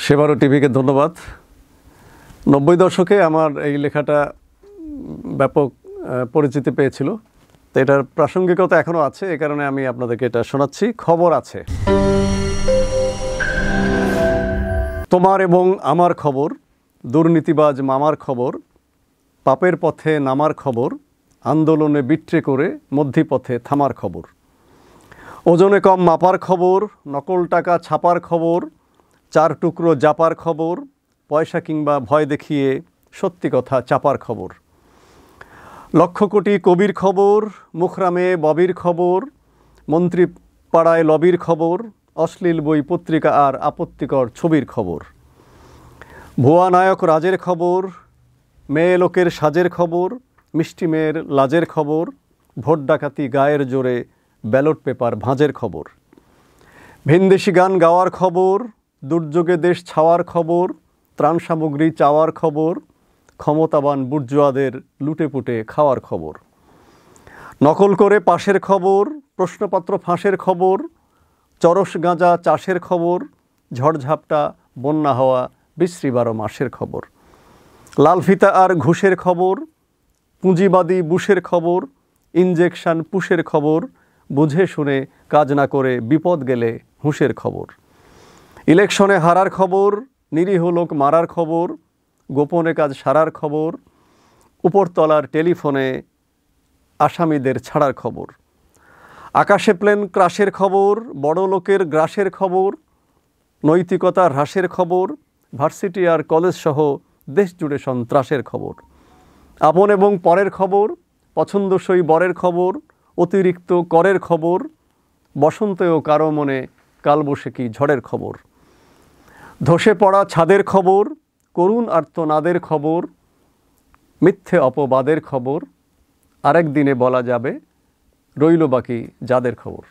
সেবারও টিভিকে ধন্যবাদ। 90 দশকে আমার এই লেখাটা ব্যাপক পরিচিতি পেয়েছিল, তো এটার প্রাসঙ্গিকতা এখনও আছে, এই কারণে আমি আপনাদেরকে এটা শোনাচ্ছি। খবর আছে, তোমার এবং আমার খবর, দুর্নীতিবাজ মামার খবর, পাপের পথে নামার খবর, আন্দোলনে বিট্রে করে মধ্যপথে থামার খবর, ওজনে কম মাপার খবর, নকল টাকা ছাপার খবর, চার টুকরো জাপার খবর, পয়সা কিংবা ভয় দেখিয়ে সত্যি কথা চাপার খবর, লক্ষ কোটি কবির খবর, মুখরামে ববির খবর, মন্ত্রী পাড়ায় লবির খবর, অশ্লীল বই পত্রিকা আর আপত্তিকর ছবির খবর, ভুয়া নায়ক রাজের খবর, মেয়ে লোকের সাজের খবর, মিষ্টি মেয়ের লাজের খবর, ভোট ডাকাতি গায়ের জোরে ব্যালট পেপার ভাঁজের খবর, ভিনদেশি গান গাওয়ার খবর, দুর্যোগে দেশ ছাওয়ার খবর, ত্রাণ সামগ্রী চাওয়ার খবর, ক্ষমতাবান বুর্জোয়াদের লুটেপুটে খাওয়ার খবর, নকল করে পাশের খবর, প্রশ্নপত্র ফাঁসের খবর, চরস গাঁজা চাষের খবর, ঝড়ঝাপটা বন্যা হওয়া বিশ্রী 12 মাসের খবর, লালফিতা আর ঘুষের খবর, পুঁজিবাদী বুশের খবর, ইনজেকশন পুশের খবর, বুঝে শুনে কাজ না করে বিপদ গেলে হুঁশের খবর, ইলেকশনে হারার খবর, নিরীহ লোক মারার খবর, গোপনে কাজ সারার খবর, উপরতলার টেলিফোনে আসামিদের ছাড়ার খবর, আকাশে প্লেন ক্রাশের খবর, বড় লোকের গ্রাসের খবর, নৈতিকতা হ্রাসের খবর, ভার্সিটি আর কলেজ সহ দেশ জুড়ে সন্ত্রাসের খবর, আপন এবং পরের খবর, পছন্দসই বরের খবর, অতিরিক্ত করের খবর, বসন্তেও কারো মনে কালবৈশাখী ঝড়ের খবর, ধসে পড়া ছাদের খবর, করুণ আর্তনাদের খবর, মিথ্যে অপবাদের খবর, আরেক দিনে বলা যাবে রইল বাকি যাদের খবর।